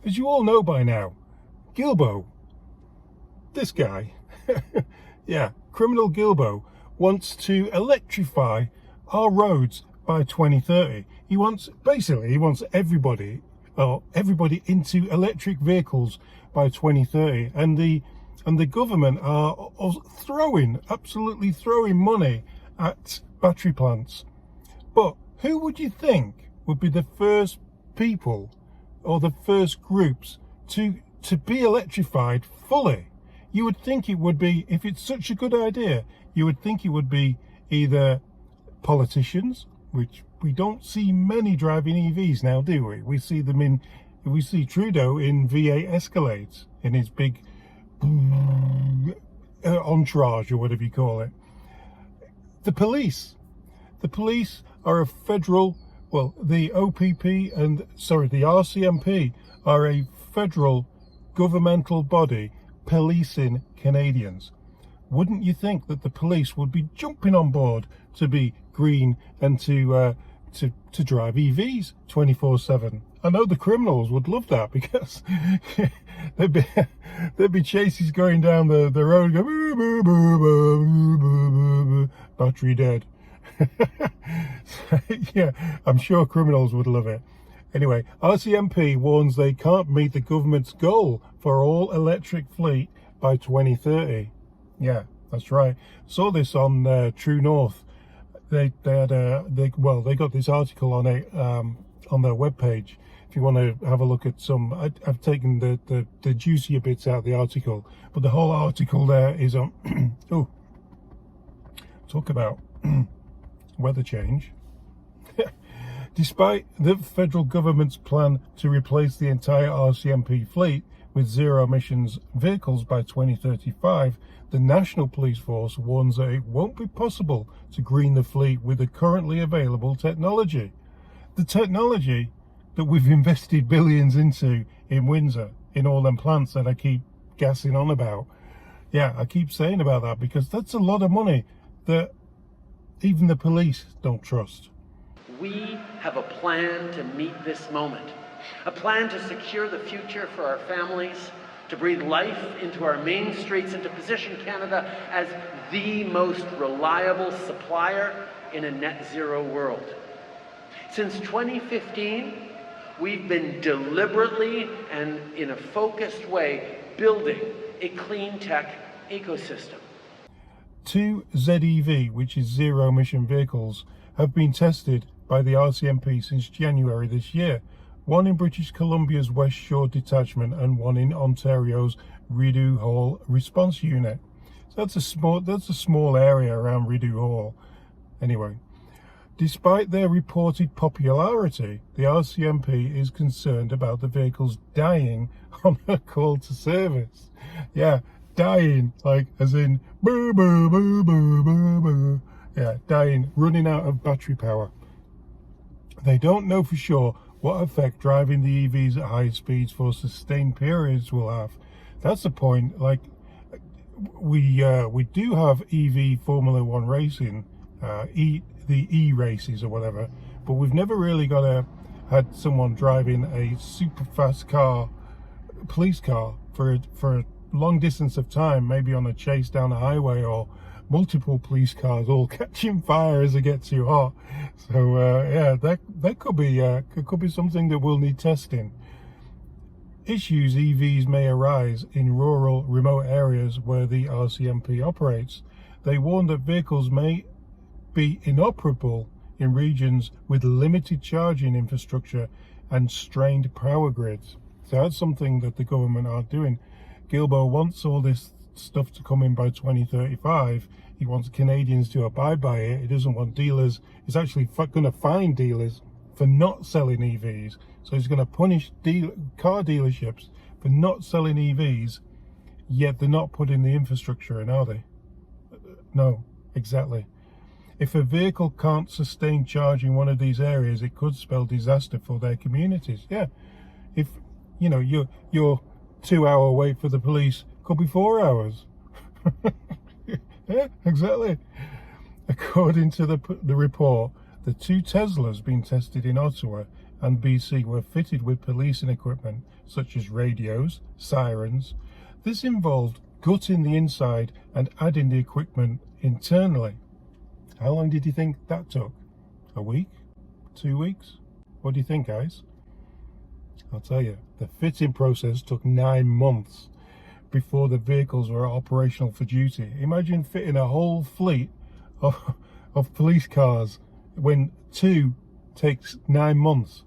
As you all know by now, Gilbo, this guy, yeah, criminal Gilbo, wants to electrify our roads by 2030. He wants everybody into electric vehicles by 2030, and the government are absolutely throwing money at battery plants. But who would you think would be the first people or the first groups to be electrified fully? You would think it would be, if it's such a good idea, you would think it would be either politicians, which we don't see many driving EVs now, do we? We see Trudeau in V8 Escalades in his big entourage, or whatever you call it. The police are a federal, well, the RCMP are a federal governmental body policing Canadians. Wouldn't you think that the police would be jumping on board to be green and to drive EVs 24/7? I know the criminals would love that, because there'd be chases going down the road, go, boo, boo, boo, boo, boo, boo, boo, battery dead. Yeah, I'm sure criminals would love it. Anyway, RCMP warns they can't meet the government's goal for all electric fleet by 2030. Yeah, that's right. Saw this on True North. They got this article on their webpage. If you want to have a look at some, I've taken the juicier bits out of the article, but the whole article there is on. Oh, talk about weather change. Despite the federal government's plan to replace the entire RCMP fleet with zero emissions vehicles by 2035, the National Police Force warns that it won't be possible to green the fleet with the currently available technology. The technology that we've invested billions into in Windsor, in all them plants that I keep gassing on about. Yeah, I keep saying about that, because that's a lot of money that even the police don't trust. We have a plan to meet this moment, a plan to secure the future for our families, to breathe life into our main streets, and to position Canada as the most reliable supplier in a net zero world. Since 2015, we've been deliberately and in a focused way building a clean tech ecosystem. 2 ZEV, which is zero emission vehicles, have been tested by the RCMP since January this year. One in British Columbia's West Shore Detachment and one in Ontario's Rideau Hall Response Unit. So that's a small area around Rideau Hall. Anyway, despite their reported popularity, the RCMP is concerned about the vehicles dying on a call to service. Yeah, dying, like as in boo boo boo boo boo boo. Yeah, dying, running out of battery power. They don't know for sure what effect driving the EVs at high speeds for sustained periods will have. That's the point. Like, we do have EV Formula One racing, the E races or whatever, but we've never really had someone driving a super fast car, police car, for a long distance of time, maybe on a chase down a highway, or multiple police cars all catching fire as it gets too hot. So yeah, that could be something that will need testing. Issues EVs may arise in rural, remote areas where the RCMP operates. They warn that vehicles may be inoperable in regions with limited charging infrastructure and strained power grids. So that's something that the government aren't doing. Gilbo wants all this stuff to come in by 2035. He wants Canadians to abide by it. He doesn't want dealers. He's actually going to fine dealers for not selling EVs. So he's going to punish car dealerships for not selling EVs, yet they're not putting the infrastructure in, are they? No, exactly. If a vehicle can't sustain charge in one of these areas, it could spell disaster for their communities. Yeah, if you know your 2 hour wait for the police could be 4 hours. Yeah, exactly. According to the report, the 2 Teslas being tested in Ottawa and BC were fitted with policing equipment such as radios, sirens. This involved gutting the inside and adding the equipment internally. How long did you think that took? A week? 2 weeks? What do you think, guys? I'll tell you, the fitting process took 9 months before the vehicles were operational for duty. Imagine fitting a whole fleet of police cars when 2 takes 9 months.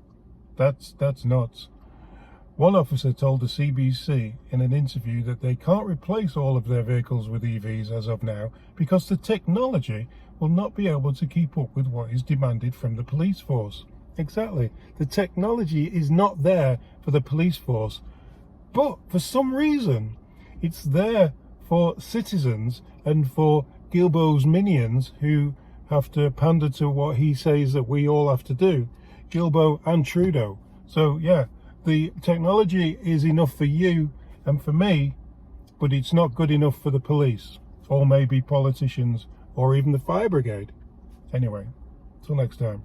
That's nuts. One officer told the CBC in an interview that they can't replace all of their vehicles with EVs as of now because the technology will not be able to keep up with what is demanded from the police force. Exactly. The technology is not there for the police force, but for some reason it's there for citizens and for Gilbo's minions who have to pander to what he says that we all have to do. Gilbo and Trudeau. So yeah, the technology is enough for you and for me, but it's not good enough for the police or maybe politicians or even the fire brigade. Anyway, till next time.